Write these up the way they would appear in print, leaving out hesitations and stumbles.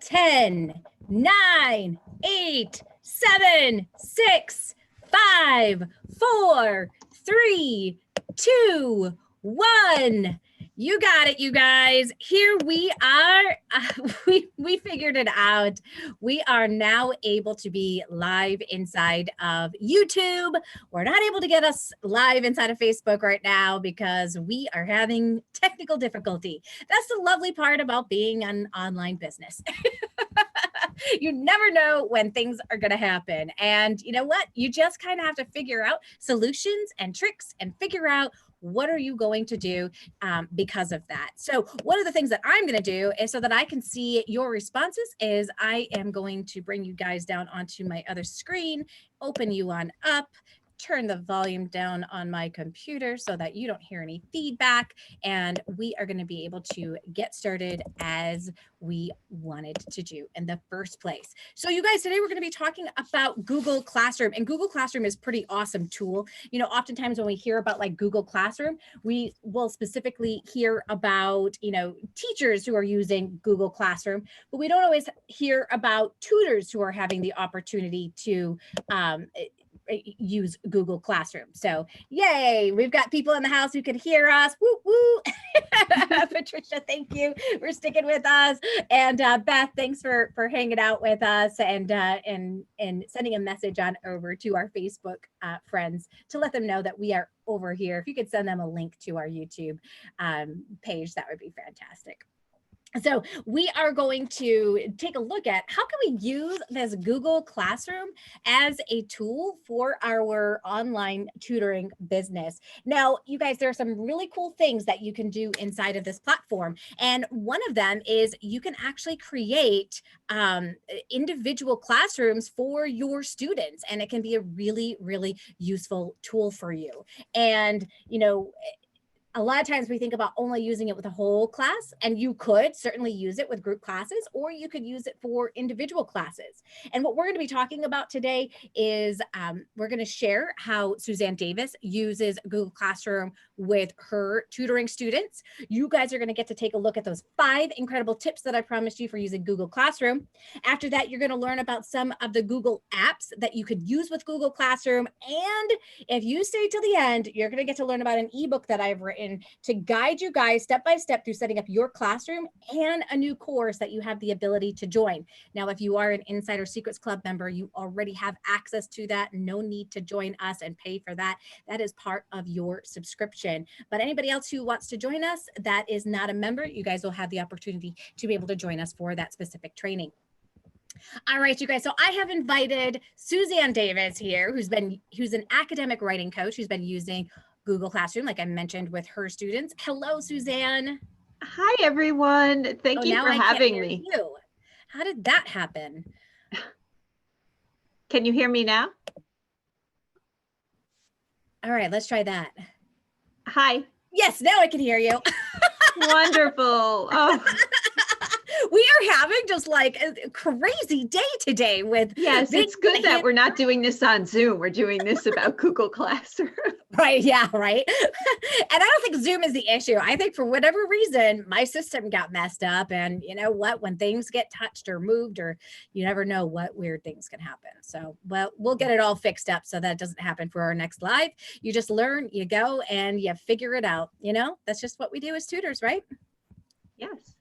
10, 9, 8, 7, 6, 5, 4, 3, 2, 1. You got it, you guys. Here we are. We figured it out. We are now able to be live inside of YouTube. We're not able to get us live inside of Facebook right now because we are having technical difficulty. That's the lovely part about being an online business. You never know when things are going to happen. And you know what? You just kind of have to figure out solutions and tricks and figure out what are you going to do because of that. So one of the things that I'm going to do is so that I can see your responses is I am going to bring you guys down onto my other screen, open you on up, turn the volume down on my computer so that you don't hear any feedback. And we are going to be able to get started as we wanted to do in the first place. So you guys, today we're going to be talking about Google Classroom, and Google Classroom is a pretty awesome tool. You know, oftentimes when we hear about like Google Classroom, we will specifically hear about, you know, teachers who are using Google Classroom, but we don't always hear about tutors who are having the opportunity to use Google Classroom. So yay, we've got people in the house who can hear us. Woo, woo. Patricia, thank you for sticking with us. And Beth, thanks for hanging out with us and sending a message on over to our Facebook friends to let them know that we are over here. If you could send them a link to our YouTube page, that would be fantastic. So we are going to take a look at how can we use this Google Classroom as a tool for our online tutoring business. Now, you guys, there are some really cool things that you can do inside of this platform. And one of them is you can actually create individual classrooms for your students. And it can be a really, really useful tool for you. And, you know, a lot of times we think about only using it with a whole class, and you could certainly use it with group classes, or you could use it for individual classes. And what we're going to be talking about today is we're going to share how Suzanne Davis uses Google Classroom with her tutoring students. You guys are going to get to take a look at those 5 incredible tips that I promised you for using Google Classroom. After that, you're going to learn about some of the Google apps that you could use with Google Classroom. And if you stay till the end, you're going to get to learn about an ebook that I've written to guide you guys step by step through setting up your classroom and a new course that you have the ability to join. Now, if you are an Insider Secrets Club member, you already have access to that. No need to join us and pay for that. That is part of your subscription. But anybody else who wants to join us that is not a member, you guys will have the opportunity to be able to join us for that specific training. All right, you guys. So I have invited Suzanne Davis here, who's an academic writing coach who's been using Google Classroom, like I mentioned, with her students. Hello, Suzanne. Hi, everyone. Thank you for having me. How did that happen? Can you hear me now? All right, let's try that. Hi. Yes, now I can hear you. Wonderful. Oh. We are having just like a crazy day today with. Yes, it's good that we're not doing this on Zoom. We're doing this about Google Classroom. Right. Yeah. Right. And I don't think Zoom is the issue. I think for whatever reason, my system got messed up. And you know what? When things get touched or moved, or you never know what weird things can happen. So, well, we'll get it all fixed up so that it doesn't happen for our next live. You just learn, you go, and you figure it out. You know, that's just what we do as tutors, right? Yes.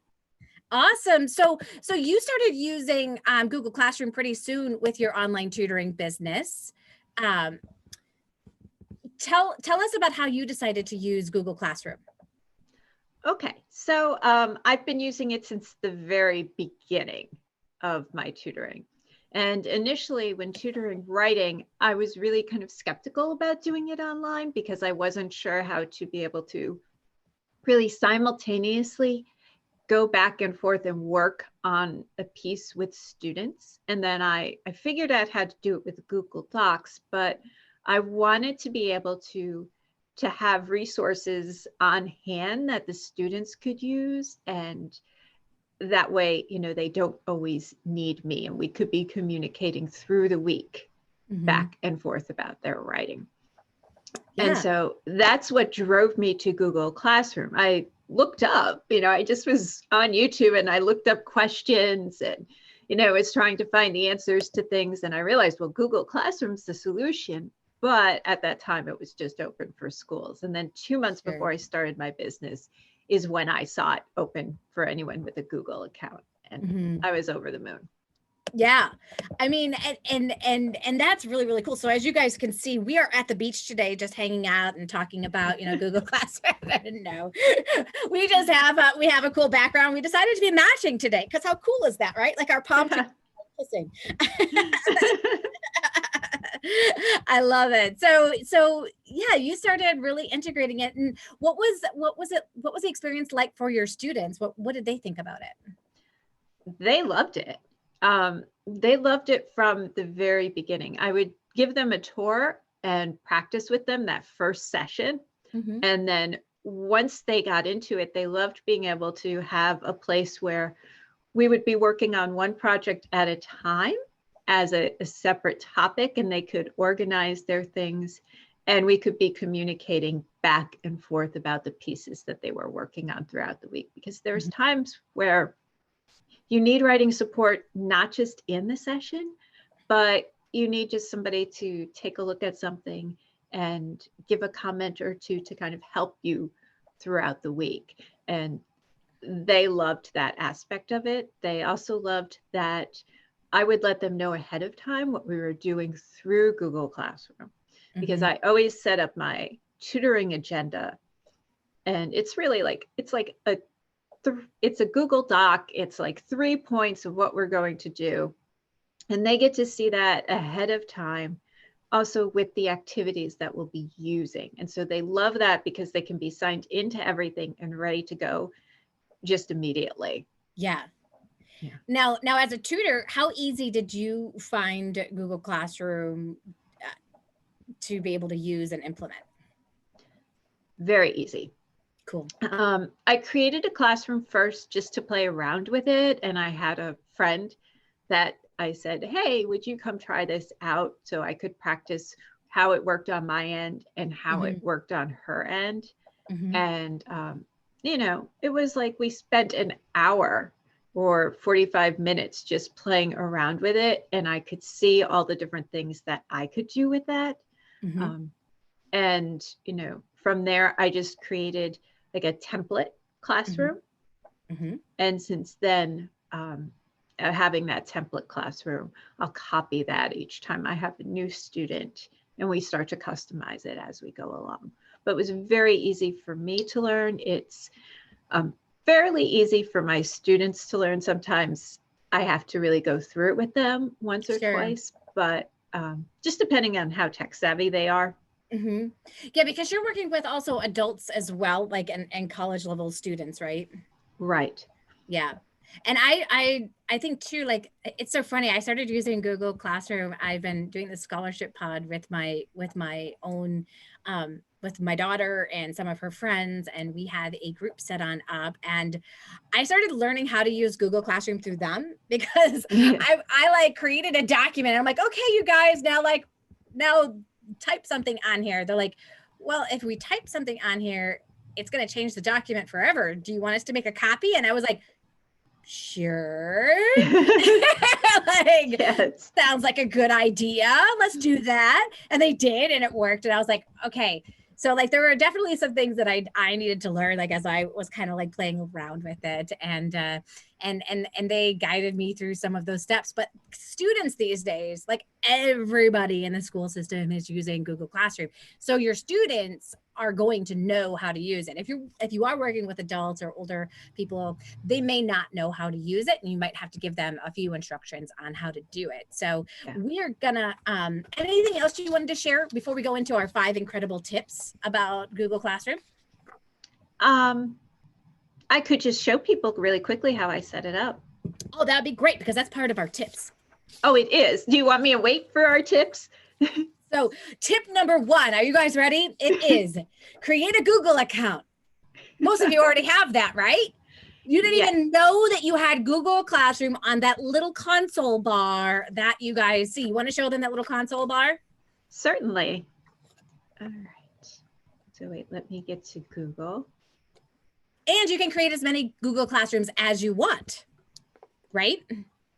Awesome. So you started using Google Classroom pretty soon with your online tutoring business. Tell us about how you decided to use Google Classroom. Okay. So I've been using it since the very beginning of my tutoring. And initially when tutoring writing, I was really kind of skeptical about doing it online because I wasn't sure how to be able to really simultaneously go back and forth and work on a piece with students. And then I figured out how to do it with Google Docs, but I wanted to be able to have resources on hand that the students could use. And that way, you know, they don't always need me and we could be communicating through the week back and forth about their writing. Yeah. And so that's what drove me to Google Classroom. I looked up, I just was on YouTube and I looked up questions and, was trying to find the answers to things. And I realized, well, Google Classroom's the solution. But at that time, it was just open for schools. And then 2 months before I started my business is when I saw it open for anyone with a Google account. And I was over the moon. Yeah. I mean, and that's really, really cool. So as you guys can see, we are at the beach today, just hanging out and talking about, Google Classroom. I didn't know. We just have we have a cool background. We decided to be matching today because how cool is that, right? Like our palm kissing. I love it. So yeah, you started really integrating it. And what was the experience like for your students? What did they think about it? They loved it. They loved it from the very beginning. I would give them a tour and practice with them that first session. And then once they got into it, they loved being able to have a place where we would be working on one project at a time as a separate topic, and they could organize their things, and we could be communicating back and forth about the pieces that they were working on throughout the week, because there's times where you need writing support, not just in the session, but you need just somebody to take a look at something and give a comment or two to kind of help you throughout the week. And they loved that aspect of it. They also loved that I would let them know ahead of time what we were doing through Google Classroom, because I always set up my tutoring agenda. And it's really like, it's a Google Doc. It's like 3 points of what we're going to do. And they get to see that ahead of time, also with the activities that we'll be using. And so they love that because they can be signed into everything and ready to go just immediately. Yeah. Now as a tutor, how easy did you find Google Classroom to be able to use and implement? Very easy. Cool. I created a classroom first just to play around with it. And I had a friend that I said, hey, would you come try this out so I could practice how it worked on my end and how it worked on her end. And, it was like we spent an hour or 45 minutes just playing around with it. And I could see all the different things that I could do with that. And, from there, I just created like a template classroom. And since then, having that template classroom, I'll copy that each time I have a new student and we start to customize it as we go along. But it was very easy for me to learn. It's fairly easy for my students to learn. Sometimes I have to really go through it with them once or twice, but just depending on how tech savvy they are. Yeah, because you're working with also adults as well, like and college level students, right? Right. Yeah. And I think too, like, it's so funny. I started using Google Classroom. I've been doing the scholarship pod with my own, with my daughter and some of her friends. And we had a group set on up, and I started learning how to use Google Classroom through them because I like created a document. I'm like, okay, you guys, now type something on here. They're like, well, if we type something on here, it's going to change the document forever. Do you want us to make a copy? And I was like, sure. Sounds like a good idea. Let's do that. And they did, and it worked. And I was like, okay. So like there were definitely some things that I needed to learn, like as I was kind of like playing around with it, and they guided me through some of those steps. But students these days, like everybody in the school system is using Google Classroom. So your students are going to know how to use it. If you are working with adults or older people, they may not know how to use it, and you might have to give them a few instructions on how to do it. So we're gonna, anything else you wanted to share before we go into our 5 incredible tips about Google Classroom? I could just show people really quickly how I set it up. Oh, that'd be great, because that's part of our tips. Oh, it is. Do you want me to wait for our tips? So tip number 1, are you guys ready? It is create a Google account. Most of you already have that, right? You didn't even know that you had Google Classroom on that little console bar that you guys see. You want to show them that little console bar? Certainly. All right. So wait, let me get to Google. And you can create as many Google Classrooms as you want, right?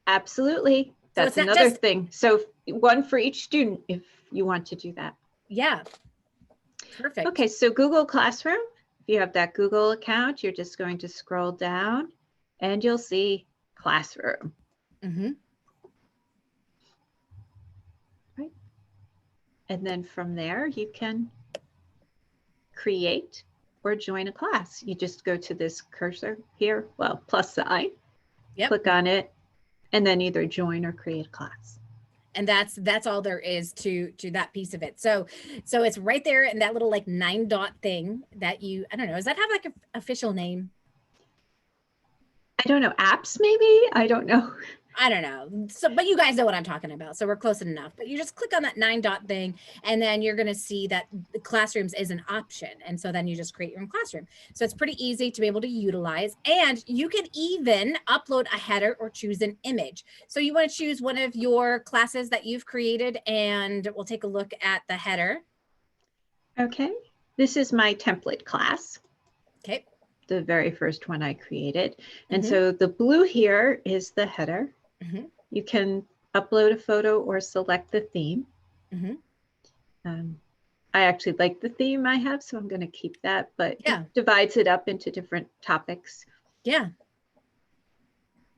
Absolutely. That's another thing. So one for each student if you want to do that. Yeah. Perfect. Okay, so Google Classroom, if you have that Google account, you're just going to scroll down and you'll see Classroom. Mm-hmm. Right. And then from there, you can create or join a class. You just go to this cursor here, well, plus sign, click on it, and then either join or create a class. And that's all there is to that piece of it. So it's right there in that little like 9-dot thing that you, I don't know, does that have like an official name? I don't know, apps maybe? I don't know. I don't know. So, but you guys know what I'm talking about. So we're close enough. But you just click on that 9-dot thing, and then you're going to see that the classrooms is an option. And so then you just create your own classroom. So it's pretty easy to be able to utilize. And you can even upload a header or choose an image. So you want to choose one of your classes that you've created, and we'll take a look at the header. Okay. This is my template class. Okay. The very first one I created. And so the blue here is the header. You can upload a photo or select the theme. I actually like the theme I have, so I'm going to keep that, but it divides it up into different topics. Yeah.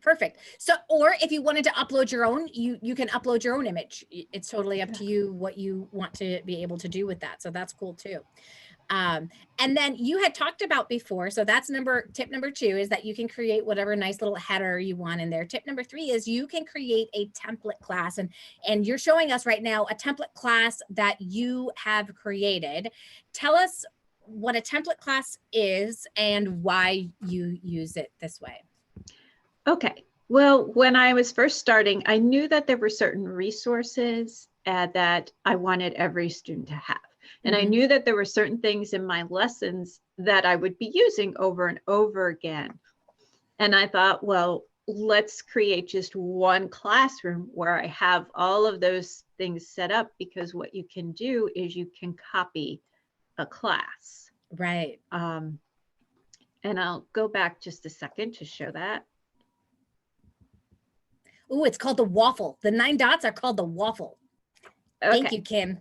Perfect. So, or if you wanted to upload your own, you can upload your own image. It's totally up to you what you want to be able to do with that. So that's cool too. And then you had talked about before, so that's tip number 2 is that you can create whatever nice little header you want in there. Tip number 3 is you can create a template class, and you're showing us right now a template class that you have created. Tell us what a template class is and why you use it this way. Okay. Well, when I was first starting, I knew that there were certain resources that I wanted every student to have. And I knew that there were certain things in my lessons that I would be using over and over again. And I thought, well, let's create just one classroom where I have all of those things set up, because what you can do is you can copy a class. Right. And I'll go back just a second to show that. Oh, it's called the waffle. The 9 dots are called the waffle. Okay. Thank you, Kim.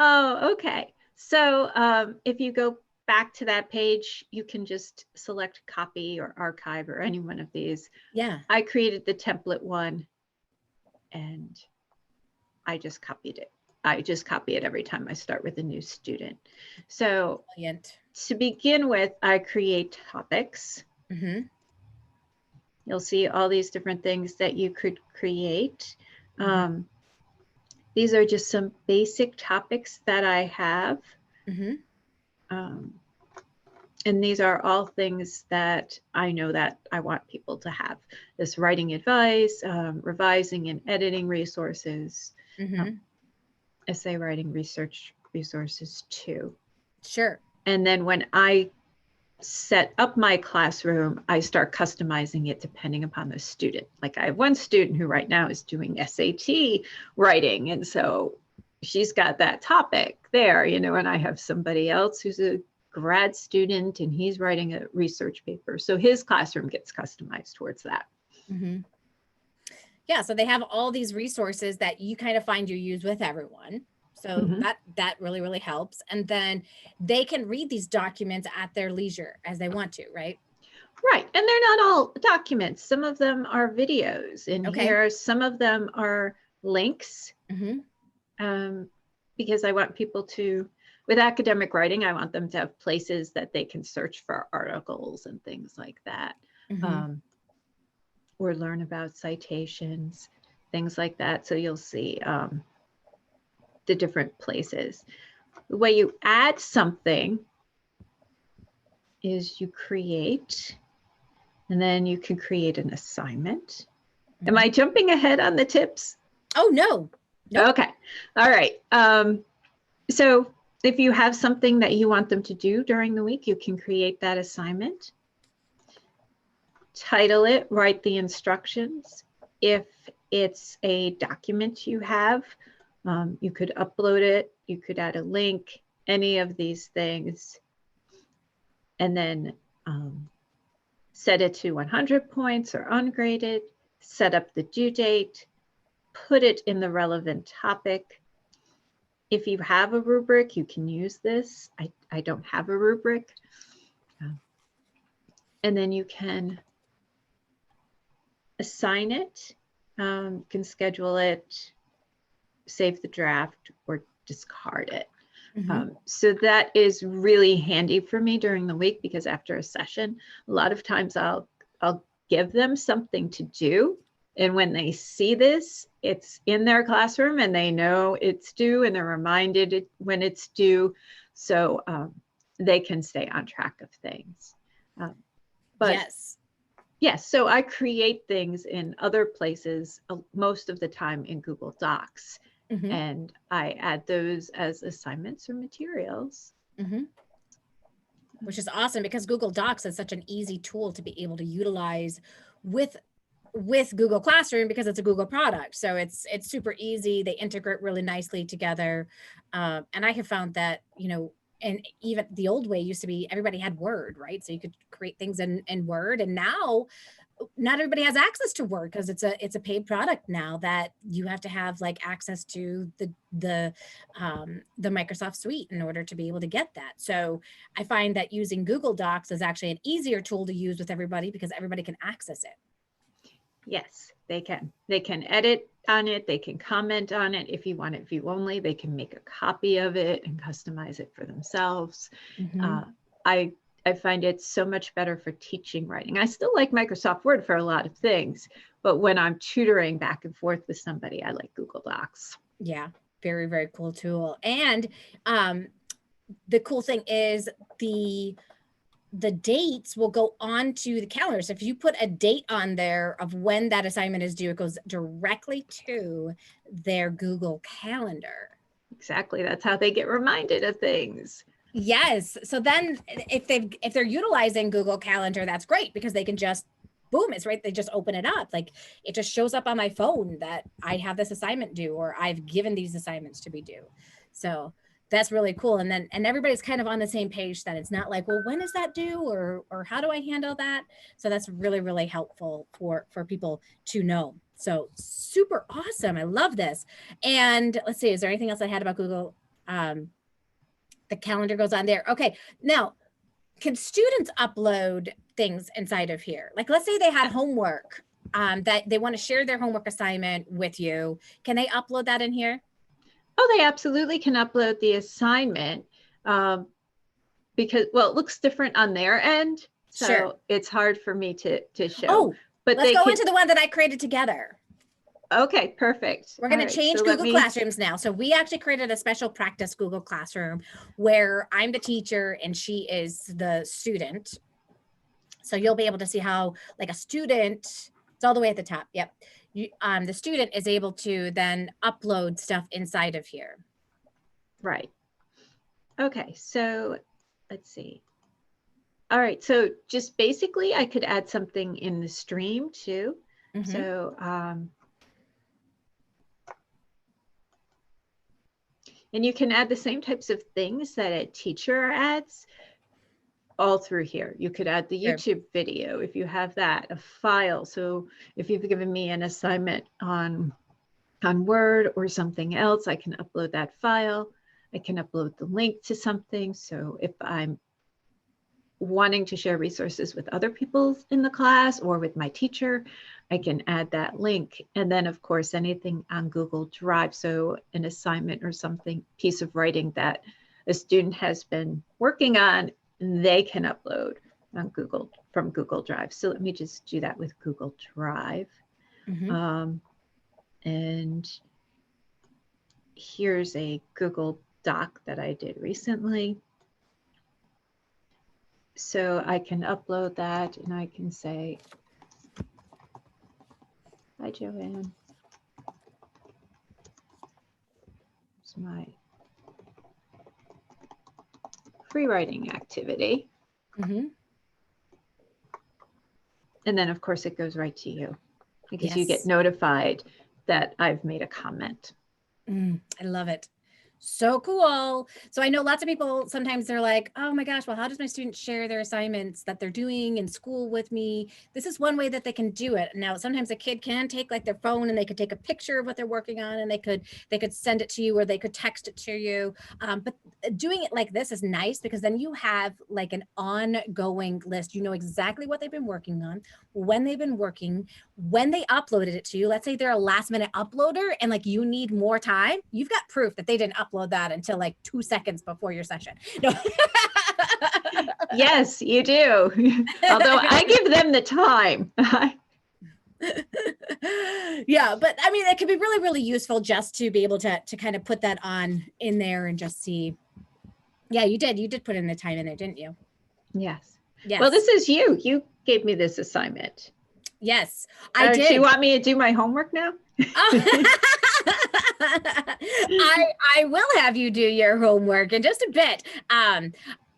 Oh, okay. So if you go back to that page, you can just select copy or archive or any one of these. Yeah. I created the template one and I just copied it. I just copy it every time I start with a new student. So brilliant. To begin with, I create topics. You'll see all these different things that you could create. These are just some basic topics that I have. And these are all things that I know that I want people to have. This writing advice, revising and editing resources, essay writing research resources too. Sure. And then when I set up my classroom, I start customizing it depending upon the student. Like I have one student who right now is doing SAT writing. And so she's got that topic there, you know, and I have somebody else who's a grad student and he's writing a research paper. So his classroom gets customized towards that. Yeah, so they have all these resources that you kind of find you use with everyone. So that really, really helps. And then they can read these documents at their leisure as they want to, right? Right. And they're not all documents. Some of them are videos in here. Some of them are links. Because I want people to, with academic writing, I want them to have places that they can search for articles and things like that. Or learn about citations, things like that. So you'll see the different places. The way you add something is you create, and then you can create an assignment. Am I jumping ahead on the tips? Oh, no. Nope. Okay. All right. So if you have something that you want them to do during the week, you can create that assignment. Title it, write the instructions. If it's a document you have, you could upload it, you could add a link, any of these things. and then set it to 100 points or ungraded, set up the due date, put it in the relevant topic. If you have a rubric, you can use this. I don't have a rubric. And then you can assign it, you can schedule it, save the draft, or discard it. So that is really handy for me during the week, because after a session, a lot of times I'll give them something to do. And when they see this, it's in their classroom and they know it's due and they're reminded when it's due. So they can stay on track of things. But yes, so I create things in other places, most of the time in Google Docs. And I add those as assignments or materials. Which is awesome, because Google Docs is such an easy tool to be able to utilize with Google Classroom, because it's a Google product. So it's super easy. They integrate really nicely together. And I have found that, and even the old way used to be everybody had Word, right? So you could create things in Word, and now not everybody has access to Word, because it's a paid product now that you have to have like access to the Microsoft Suite in order to be able to get that. So I find that using Google Docs is actually an easier tool to use with everybody, because everybody can access it. Yes, they can. They can edit on it. They can comment on it. If you want it view only, they can make a copy of it and customize it for themselves. I find it so much better for teaching writing. I still like Microsoft Word for a lot of things, but when I'm tutoring back and forth with somebody, I like Google Docs. Yeah, very, very cool tool. And the cool thing is the dates will go onto the calendar. So if you put a date on there of when that assignment is due, it goes directly to their Google Calendar. Exactly. That's how they get reminded of things. Yes. So then if they're utilizing Google Calendar, that's great, because they can just, boom, it's right. They just open it up. Like it just shows up on my phone that I have this assignment due, or I've given these assignments to be due. So that's really cool. And everybody's kind of on the same page. That it's not like, well, when is that due, or how do I handle that? So that's really, really helpful for people to know. So super awesome. I love this. And let's see, is there anything else I had about Google? The calendar goes on there. Okay. Now, can students upload things inside of here? Like, let's say they had homework that they want to share their homework assignment with you. Can they upload that in here? Oh, they absolutely can upload the assignment because, well, it looks different on their end. So it's hard for me to show. Oh, but let's go into the one that I created together. Okay, perfect. We're going to change Google Classrooms now. So we actually created a special practice Google Classroom where I'm the teacher and she is the student. So you'll be able to see how, like, a student, it's all the way at the top. Yep. The student is able to then upload stuff inside of here. Right. Okay, so let's see. All right, so just basically I could add something in the stream too. So and you can add the same types of things that a teacher adds all through here. You could add the YouTube video if you have that, a file. So if you've given me an assignment on Word or something else, I can upload that file. I can upload the link to something. So if I'm wanting to share resources with other people in the class or with my teacher, I can add that link. And then of course, anything on Google Drive. So an assignment or something, piece of writing that a student has been working on, they can upload on from Google Drive. So let me just do that with Google Drive. And here's a Google Doc that I did recently. So I can upload that and I can say, hi, Joanne. It's my free writing activity. And then of course it goes right to you because you get notified that I've made a comment. I love it. So cool. So I know lots of people, sometimes they're like, oh my gosh, well, how does my student share their assignments that they're doing in school with me? This is one way that they can do it. Now, sometimes a kid can take like their phone and they could take a picture of what they're working on, and they could send it to you, or they could text it to you. But doing it like this is nice, because then you have like an ongoing list. You know exactly what they've been working on, when they've been working, when they uploaded it to you. Let's say they're a last minute uploader and like you need more time. You've got proof that they didn't upload that until like 2 seconds before your session. No. Yes, you do. Although I give them the time. Yeah, but I mean, it could be really, really useful just to be able to kind of put that on in there and just see. Yeah, you did put in the time in there, didn't you? Yes. Yes. Well, this is you. You gave me this assignment. Yes, I did. Do you want me to do my homework now? I will have you do your homework in just a bit.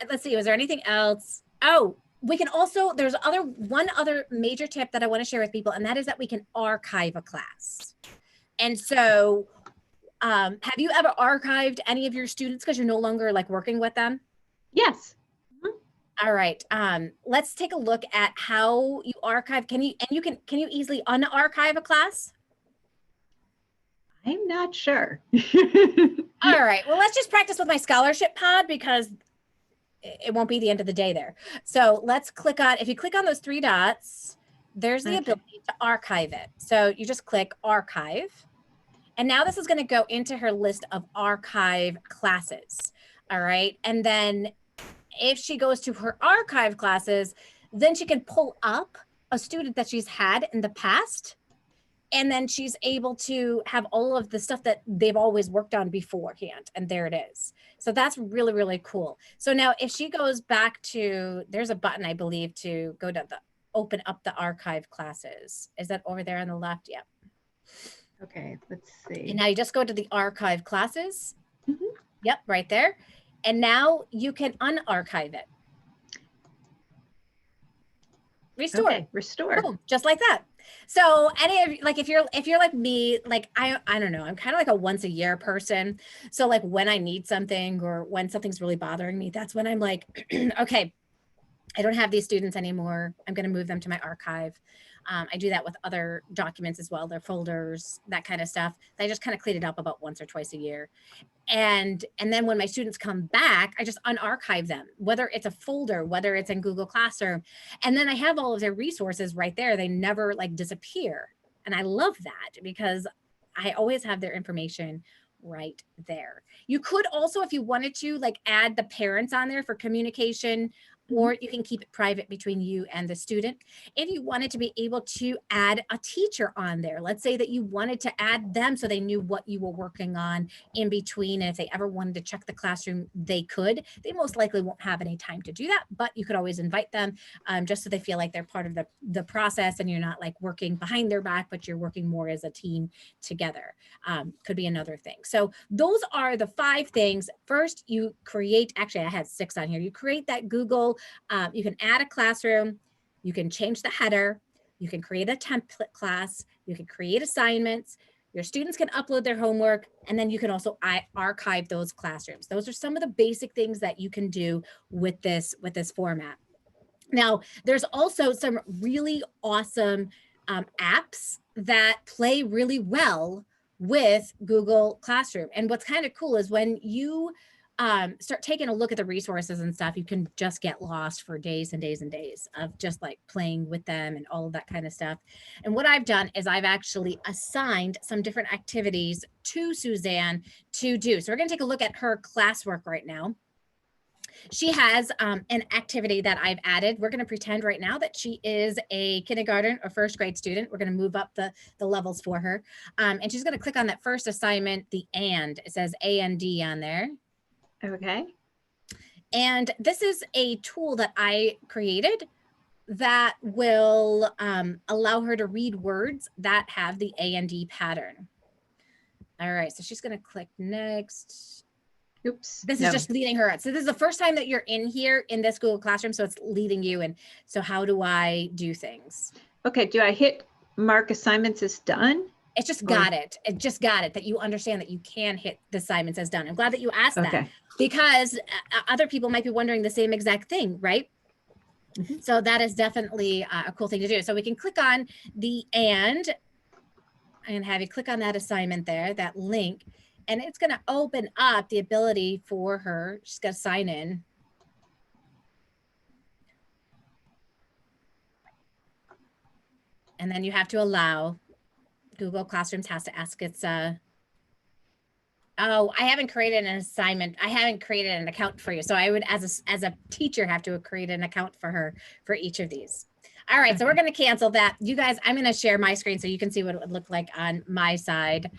Let's see, was there anything else? Oh, we can also, there's one other major tip that I want to share with people, and that is that we can archive a class. And so have you ever archived any of your students because you're no longer like working with them? Yes. All right. Let's take a look at how you archive. Can you easily unarchive a class? I'm not sure. All right. Well, let's just practice with my scholarship pod, because it won't be the end of the day there. So let's click on, if you click on those 3 dots, there's the ability to archive it. So you just click archive. And now this is going to go into her list of archive classes. All right. And then if she goes to her archive classes, then she can pull up a student that she's had in the past. And then she's able to have all of the stuff that they've always worked on beforehand. And there it is. So that's really, really cool. So now if she goes back to, there's a button, I believe, to go to open up the archive classes. Is that over there on the left? Yep. Okay, let's see. And now you just go to the archive classes. Mm-hmm. Yep, right there. And now you can unarchive it. Restore. Okay, restore. Boom, just like that. So any of, like, if you're like me, like I don't know, I'm kind of like a once a year person. So like when I need something, or when something's really bothering me, that's when I'm like, okay, I don't have these students anymore. I'm going to move them to my archive. I do that with other documents as well, their folders, that kind of stuff. I just kind of clean it up about once or twice a year. And then when my students come back, I just unarchive them, whether it's a folder, whether it's in Google Classroom. And then I have all of their resources right there. They never like disappear. And I love that, because I always have their information right there. You could also, if you wanted to, like add the parents on there for communication, or you can keep it private between you and the student. If you wanted to be able to add a teacher on there, let's say that you wanted to add them so they knew what you were working on in between, and if they ever wanted to check the classroom, they could. They most likely won't have any time to do that, but you could always invite them, just so they feel like they're part of the process, and you're not like working behind their back, but you're working more as a team together. Could be another thing. So those are the 5 things. First, you create, actually I had 6 on here. You create that Google. You can add a classroom, you can change the header, you can create a template class, you can create assignments, your students can upload their homework, and then you can also archive those classrooms. Those are some of the basic things that you can do with this format. Now, there's also some really awesome apps that play really well with Google Classroom. And what's kind of cool is when you start taking a look at the resources and stuff, you can just get lost for days and days and days of just like playing with them and all of that kind of stuff. And what I've done is I've actually assigned some different activities to Suzanne to do. So we're going to take a look at her classwork right now. She has an activity that I've added. We're going to pretend right now that she is a kindergarten or 1st grade student. We're going to move up the levels for her. And she's going to click on that first assignment, the and. It says A&D on there. Okay. And this is a tool that I created that will allow her to read words that have the A&D pattern. All right, so she's going to click next. Oops. This is just leading her. So this is the first time that you're in here in this Google Classroom, so it's leading you. And so how do I do things? Okay, do I hit mark assignments as done? It's just got it. It just got it that you understand that you can hit the assignments as done. I'm glad that you asked that because other people might be wondering the same exact thing, right? So that is definitely a cool thing to do. So we can click on the and have you click on that assignment there, that link, and it's going to open up the ability for her. She's going to sign in. And then you have to allow. Google Classrooms has to ask its, oh, I haven't created an assignment. I haven't created an account for you. So I would, as a teacher, have to create an account for her for each of these. All right, so we're going to cancel that. You guys, I'm going to share my screen so you can see what it would look like on my side.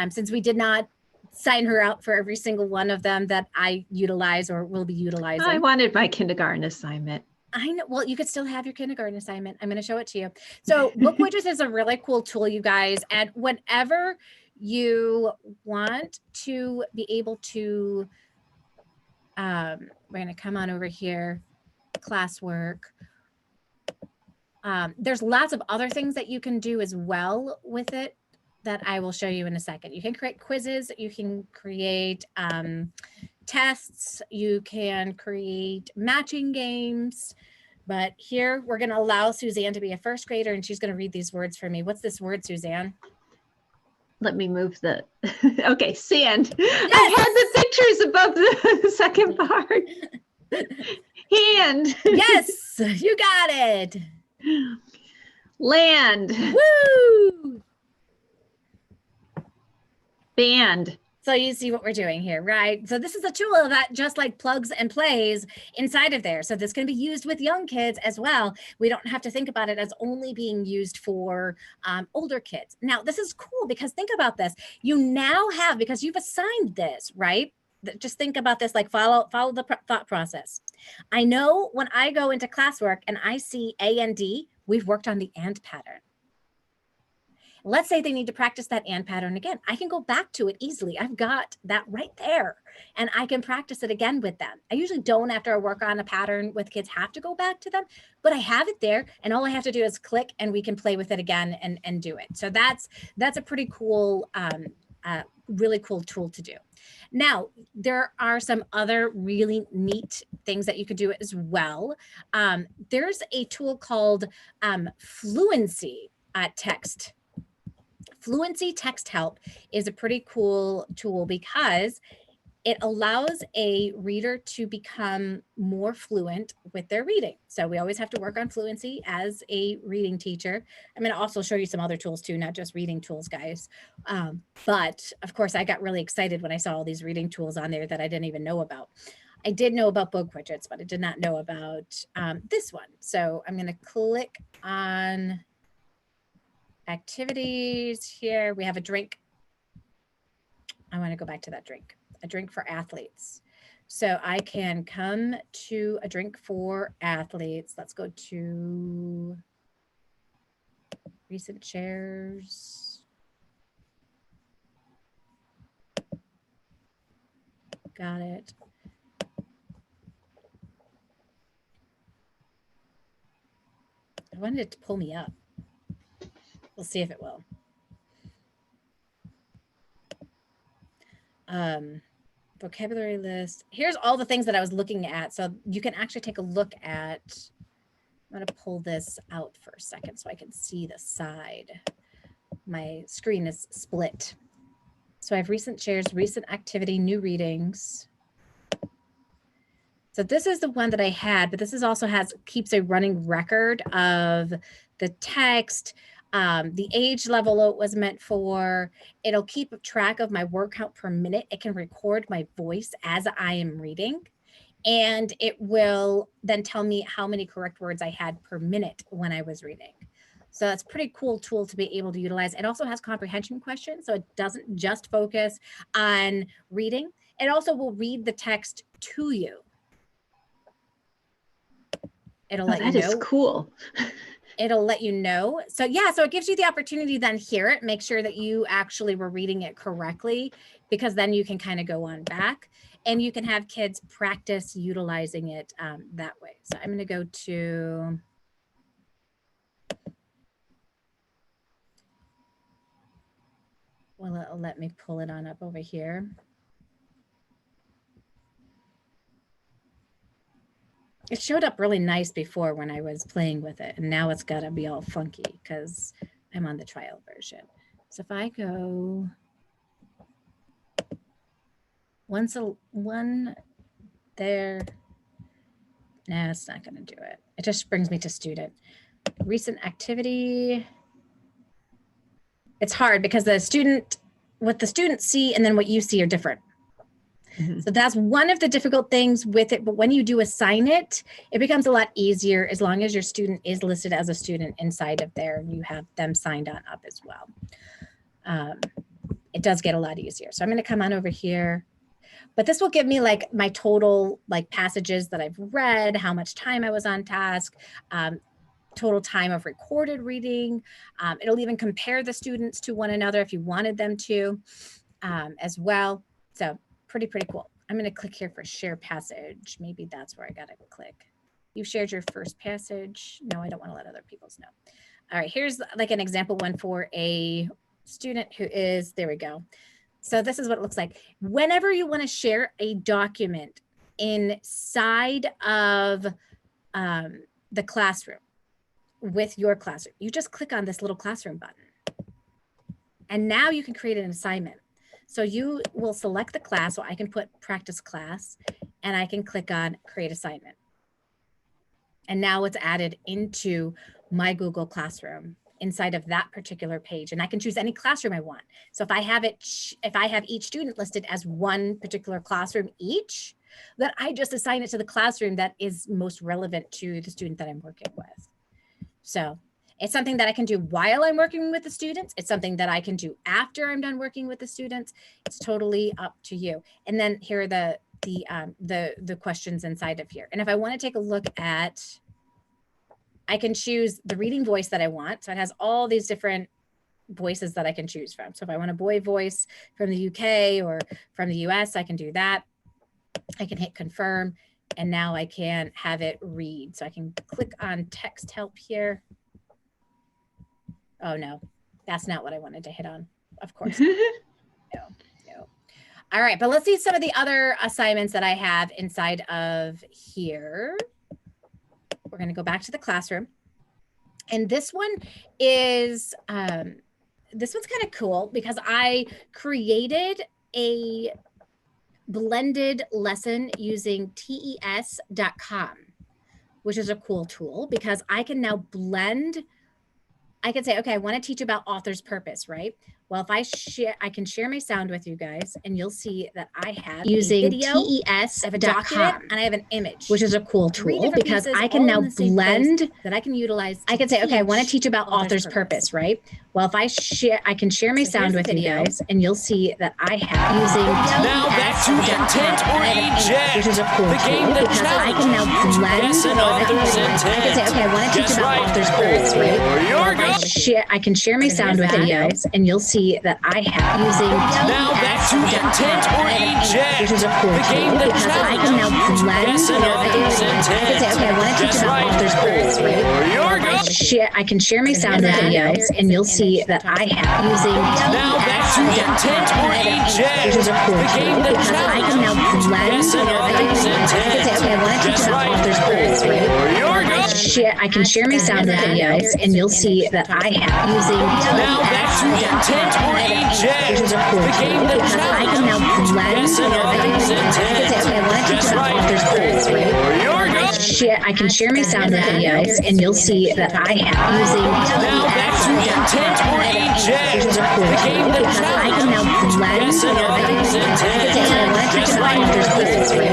Since we did not sign her out for every single one of them that I utilize or will be utilizing. I wanted my kindergarten assignment. I know. Well, you could still have your kindergarten assignment. I'm going to show it to you. So Book Widgets is a really cool tool, you guys. And whenever you want to be able to, we're going to come on over here, classwork. There's lots of other things that you can do as well with it that I will show you in a second. You can create quizzes. You can create tests. You can create matching games. But here we're going to allow Suzanne to be a first grader and she's going to read these words for me. What's this word, Suzanne? Let me move the, okay, sand. Yes! I had the pictures above the second part. Hand. Yes, you got it. Land. Woo! Band. So you see what we're doing here, right? So this is a tool that just like plugs and plays inside of there. So this can be used with young kids as well. We don't have to think about it as only being used for older kids. Now, this is cool because think about this. You now have, because you've assigned this, right? Just think about this, like follow the thought process. I know when I go into classwork and I see A and D, we've worked on the and pattern. Let's say they need to practice that and pattern again. I can go back to it easily. I've got that right there and I can practice it again with them. I usually don't, after I work on a pattern with kids, have to go back to them, but I have it there and all I have to do is click and we can play with it again and do it. So that's a pretty cool, really cool tool to do. Now, there are some other really neat things that you could do as well. There's a tool called Fluency text. Fluency Text Help is a pretty cool tool because it allows a reader to become more fluent with their reading. So we always have to work on fluency as a reading teacher. I'm going to also show you some other tools too, not just reading tools, guys. But of course, I got really excited when I saw all these reading tools on there that I didn't even know about. I did know about Book Widgets, but I did not know about this one. So I'm going to click on activities here. We have a drink. I want to go back to that drink, a drink for athletes. So I can come to a drink for athletes. Let's go to recent shares. Got it. I wanted it to pull me up. We'll see if it will. Vocabulary list. Here's all the things that I was looking at. So you can actually take a look at, I'm going to pull this out for a second so I can see the side. My screen is split. So I have recent shares, recent activity, new readings. So this is the one that I had, but this is also keeps a running record of the text, the age level it was meant for. It'll keep track of my word count per minute. It can record my voice as I am reading. And it will then tell me how many correct words I had per minute when I was reading. So that's a pretty cool tool to be able to utilize. It also has comprehension questions. So it doesn't just focus on reading. It also will read the text to you. It'll let you know. That is cool. It'll let you know. So yeah, so it gives you the opportunity to then hear it, make sure that you actually were reading it correctly, because then you can kind of go on back and you can have kids practice utilizing it that way. So I'm going to go to Well, it'll let me pull it on up over here. It showed up really nice before when I was playing with it, and now it's got to be all funky because I'm on the trial version. So if I go one there, no, it's not going to do it. It just brings me to student. Recent activity. It's hard because what the students see and then what you see are different. So that's one of the difficult things with it. But when you do assign it, it becomes a lot easier as long as your student is listed as a student inside of there and you have them signed on up as well. It does get a lot easier. So I'm going to come on over here. But this will give me like my total like passages that I've read, how much time I was on task, total time of recorded reading. It'll even compare the students to one another if you wanted them to as well. So pretty cool. I'm going to click here for share passage. Maybe that's where I got to click. You've shared your first passage. No, I don't want to let other people's know. All right, here's like an example one for a student who is, there we go. So this is what it looks like. Whenever you want to share a document inside of the classroom with your classroom, you just click on this little classroom button. And now you can create an assignment. So you will select the class, so I can put practice class, and I can click on create assignment. And now it's added into my Google Classroom inside of that particular page. And I can choose any classroom I want. So if I have each student listed as one particular classroom each, then I just assign it to the classroom that is most relevant to the student that I'm working with. So it's something that I can do while I'm working with the students. It's something that I can do after I'm done working with the students. It's totally up to you. And then here are the questions inside of here. And if I want to take a look at, I can choose the reading voice that I want. So it has all these different voices that I can choose from. So if I want a boy voice from the UK or from the US, I can do that. I can hit confirm, and now I can have it read. So I can click on text help here. Oh no, that's not what I wanted to hit on. Of course. No. All right, but let's see some of the other assignments that I have inside of here. We're going to go back to the classroom. And this one is, this one's kind of cool because I created a blended lesson using tes.com, which is a cool tool because I can now blend. I can say, okay, I want to teach about author's purpose, right? Well, if I can share my sound with you guys, and you'll see that I have using tes.com, and I have an image, which is a cool tool because I can now blend that I can utilize. I can say, okay, I want to teach about author's purpose, right? Well, if I can share my sound with you guys, and you'll see that I have using now back to intent or eject, which is a cool tool because I can now blend. I can say, okay, I want to teach about author's purpose, right? I can share my sound with you guys, and you'll see that I have using now back to intent or eject, which is a cool tool because I can now blend. I can say, okay, I want to teach about author's purpose, right? I can share my sound with you guys, and you'll see that I have using now back to intent or eject, which is a cool tool because I can now blend. I can say, okay, I want to teach about author's purpose, right? I can share my sound with you guys, and you'll see that I have using now back to intent or eject, which is a cool tool because I can now blend. I can say, okay, I want to teach about author's purpose, right? I can share my sound with you guys, and you'll see that I have using now back to intent or eject, which is a cool tool because I can now blend. I can say, okay, I want to teach about author's purpose, right?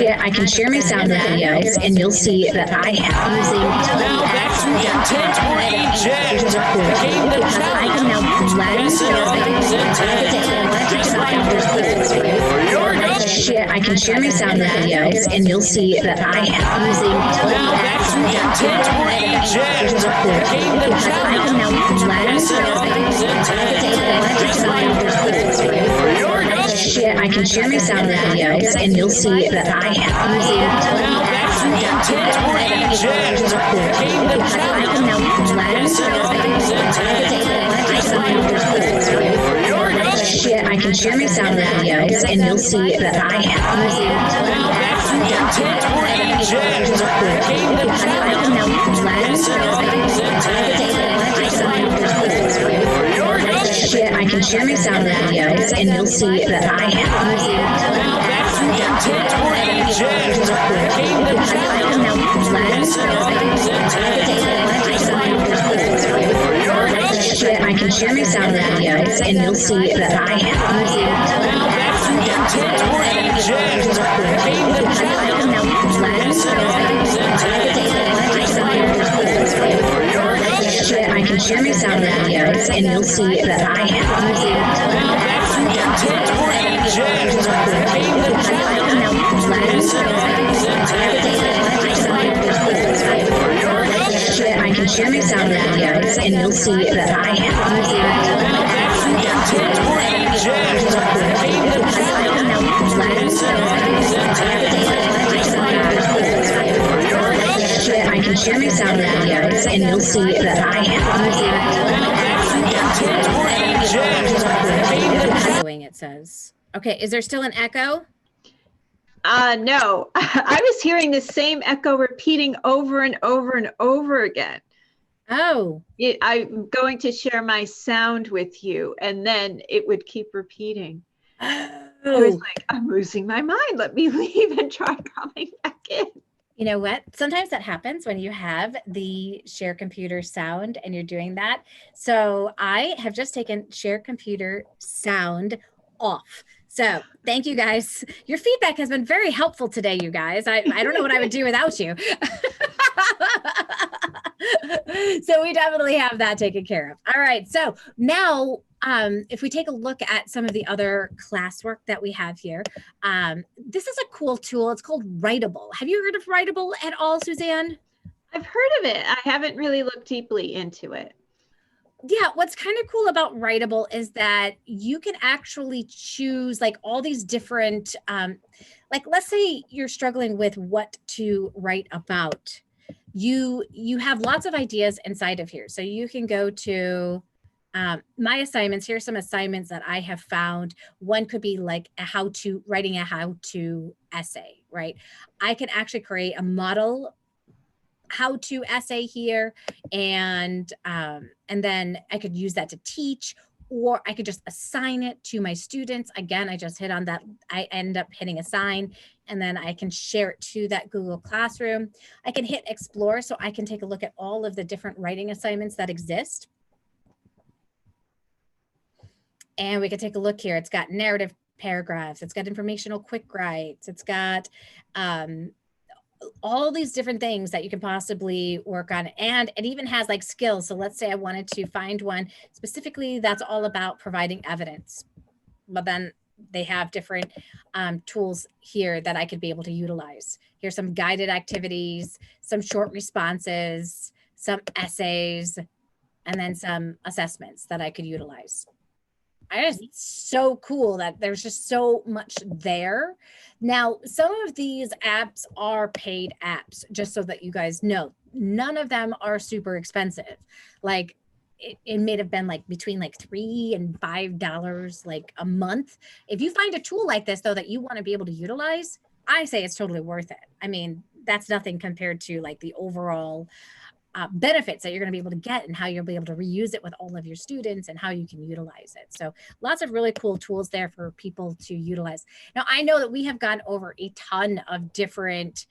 I can share my sound with you guys, and you'll see that I have using now back to intent or eject, which is a cool tool because I can now blend. I can say, okay, I want to teach about author's purpose, right? I can share my sound with you guys, and you'll see that I have using now back to intent or eject, which is a cool tool because I can now blend. I can say, okay, I want to teach about author's purpose, right? I can share my sound with you guys, and you'll see that I have using now back to intent or eject. Gain the Shit, I can share my sound with you guys, and you'll see that I am. Now back to intent or eject. Gain the Shit, I can share my sound with you guys, and you'll see that I am. Now back to intent or eject. Gain the Shit, I can share my sound with you guys, and you'll see that I am. Now back to intent or eject. Gain the Shit, I can share my sound with you guys, and you'll see that I am. Now back to intent or eject. Gain the Shit, I can share my sound with you guys, and you'll see that I am. Now back to intent or eject. Gain Shit, I can share my sound with you guys, and you'll see that I am. Now back to intent or eject. Echoing, it says. Okay, is there still an echo? No, I was hearing the same echo repeating over and over and over again. Oh. I'm going to share my sound with you, and then it would keep repeating. I was like, I'm losing my mind. Let me leave and try coming back in. You know what? Sometimes that happens when you have the share computer sound and you're doing that. So I have just taken share computer sound off. So thank you guys. Your feedback has been very helpful today, you guys. I don't know what I would do without you. So we definitely have that taken care of. All right. So now, if we take a look at some of the other classwork that we have here, this is a cool tool. It's called Writable. Have you heard of Writable at all, Suzanne? I've heard of it. I haven't really looked deeply into it. Yeah, what's kind of cool about Writable is that you can actually choose like all these different, like let's say you're struggling with what to write about. You have lots of ideas inside of here. So you can go to my assignments. Here's some assignments that I have found. One could be like writing a how-to essay, right? I can actually create a model how-to essay here, and then I could use that to teach, or I could just assign it to my students. Again, I just hit on that. I end up hitting assign, and then I can share it to that Google Classroom. I can hit explore, so I can take a look at all of the different writing assignments that exist. And we can take a look here. It's got narrative paragraphs. It's got informational quick writes. It's got all these different things that you can possibly work on. And it even has like skills. So let's say I wanted to find one specifically that's all about providing evidence. But then they have different tools here that I could be able to utilize. Here's some guided activities, some short responses, some essays, and then some assessments that I could utilize. It's so cool that there's just so much there. Now, some of these apps are paid apps, just so that you guys know. None of them are super expensive. Like it may have been like between like $3 and $5 like a month. If you find a tool like this though that you want to be able to utilize, I say it's totally worth it. I mean, that's nothing compared to like the overall benefits that you're going to be able to get and how you'll be able to reuse it with all of your students and how you can utilize it. So lots of really cool tools there for people to utilize. Now, I know that we have gone over a ton of different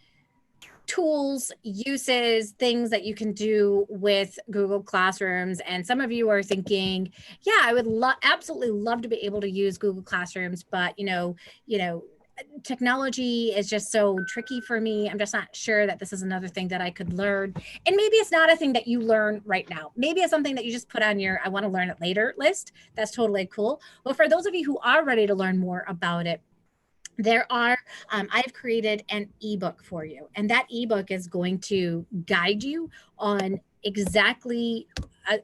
tools, uses, things that you can do with Google Classrooms. And some of you are thinking, yeah, I would absolutely love to be able to use Google Classrooms, but you know, technology is just so tricky for me. I'm just not sure that this is another thing that I could learn. And maybe it's not a thing that you learn right now. Maybe it's something that you just put on your I want to learn it later list. That's totally cool. But for those of you who are ready to learn more about it, there are, I've created an ebook for you. And that ebook is going to guide you on exactly,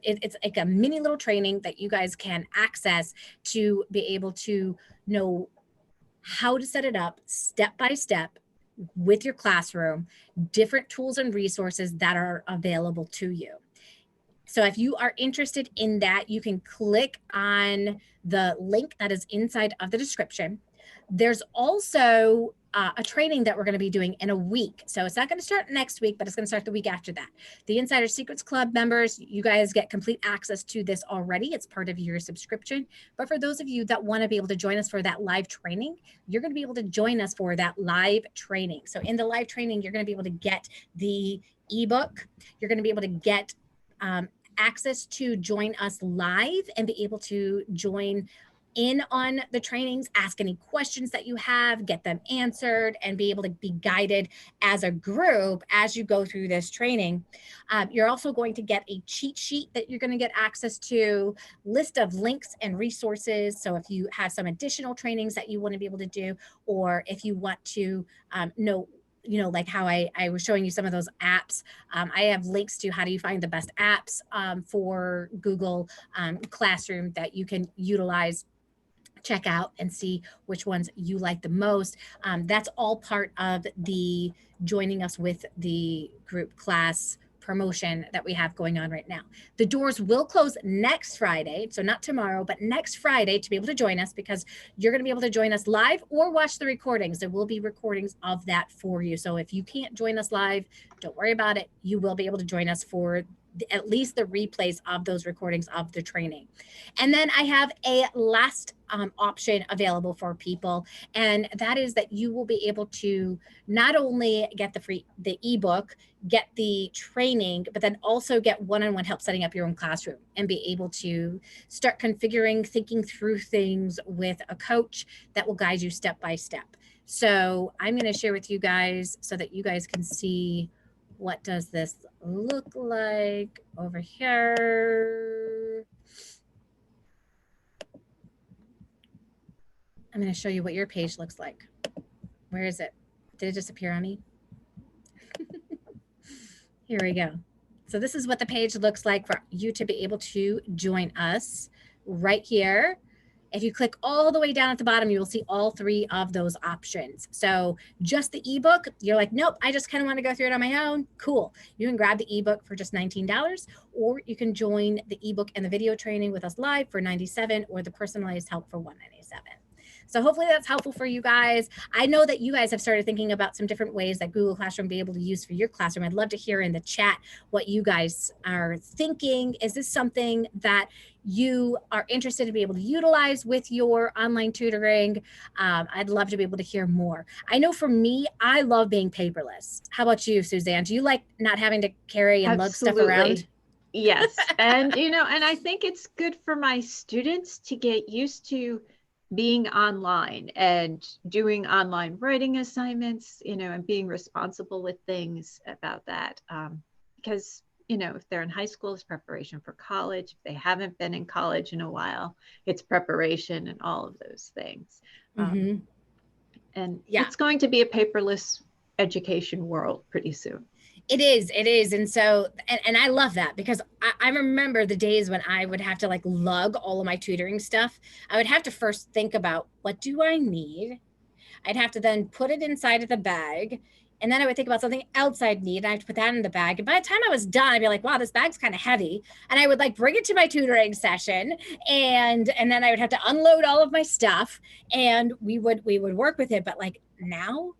it's like a mini little training that you guys can access to be able to know how to set it up step by step with your classroom, different tools and resources that are available to you. So if you are interested in that, you can click on the link that is inside of the description. There's also a training that we're going to be doing in a week. So it's not going to start next week, but it's going to start the week after that. The Insider Secrets Club members, you guys get complete access to this already. It's part of your subscription. But for those of you that want to be able to join us for that live training, you're going to be able to join us for that live training. So in the live training, you're going to be able to get the ebook. You're going to be able to get access to join us live and be able to join in on the trainings, ask any questions that you have, get them answered, and be able to be guided as a group as you go through this training. You're also going to get a cheat sheet that you're going to get access to, list of links and resources. So if you have some additional trainings that you want to be able to do, or if you want to know, like how I was showing you some of those apps. I have links to how do you find the best apps for Google Classroom that you can utilize, check out and see which ones you like the most. That's all part of the joining us with the group class promotion that we have going on right now. The doors will close next Friday, so not tomorrow, but next Friday, to be able to join us, because you're going to be able to join us live or watch the recordings. There will be recordings of that for you. So if you can't join us live, don't worry about it. You will be able to join us for at least the replays of those recordings of the training. And then I have a last option available for people, and that is that you will be able to not only get the ebook, get the training, but then also get one-on-one help setting up your own classroom and be able to start configuring, thinking through things with a coach that will guide you step by step. So I'm going to share with you guys so that you guys can see what does this look like over here. I'm going to show you what your page looks like. Where is it? Did it disappear on me? Here we go. So this is what the page looks like for you to be able to join us right here. If you click all the way down at the bottom, you will see all three of those options. So just the ebook, you're like, nope, I just kind of want to go through it on my own. Cool. You can grab the ebook for just $19, or you can join the ebook and the video training with us live for $97, or the personalized help for $197. So hopefully that's helpful for you guys. I know that you guys have started thinking about some different ways that Google Classroom be able to use for your classroom. I'd love to hear in the chat what you guys are thinking. Is this something that you are interested to be able to utilize with your online tutoring? I'd love to be able to hear more. I know for me, I love being paperless. How about you, Suzanne? Do you like not having to carry and lug stuff around? Yes. And, and I think it's good for my students to get used to being online and doing online writing assignments, and being responsible with things about that. Because, if they're in high school, it's preparation for college. If they haven't been in college in a while, it's preparation and all of those things. And yeah, it's going to be a paperless education world pretty soon. It is. And so, and I love that, because I remember the days when I would have to like lug all of my tutoring stuff. I would have to first think about, what do I need? I'd have to then put it inside of the bag. And then I would think about something else I'd need. And I have to put that in the bag. And by the time I was done, I'd be like, wow, this bag's kind of heavy. And I would like bring it to my tutoring session. And then I would have to unload all of my stuff, and we would work with it. But like now,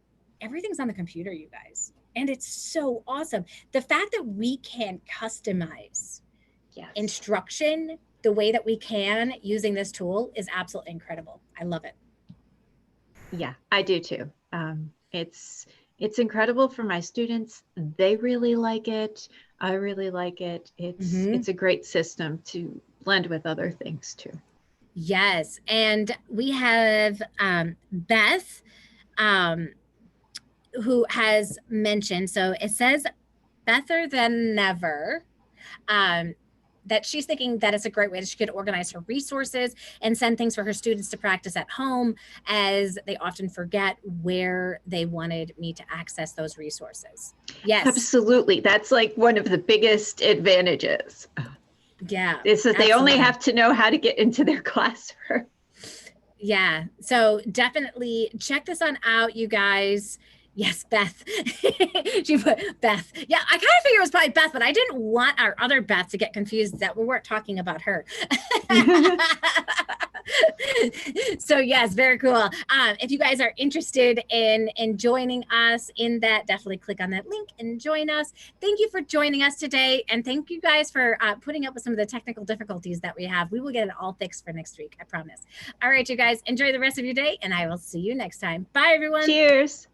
everything's on the computer, you guys. And it's so awesome. The fact that we can customize instruction the way that we can using this tool is absolutely incredible. I love it. Yeah, I do too. It's incredible for my students. They really like it. I really like it. It's a great system to blend with other things too. Yes. And we have Beth, who has mentioned, so it says better than never, that she's thinking that it's a great way that she could organize her resources and send things for her students to practice at home, as they often forget where they wanted me to access those resources. Yes. Absolutely. That's like one of the biggest advantages. Yeah. Is that they only have to know how to get into their classroom. Yeah. So definitely check this on out, you guys. Yes, Beth. She put Beth. Yeah, I kind of figured it was probably Beth, but I didn't want our other Beth to get confused that we weren't talking about her. So yes, very cool. If you guys are interested in joining us in that, definitely click on that link and join us. Thank you for joining us today, and thank you guys for putting up with some of the technical difficulties that we have. We will get it all fixed for next week, I promise. All right, you guys, enjoy the rest of your day, and I will see you next time. Bye, everyone. Cheers.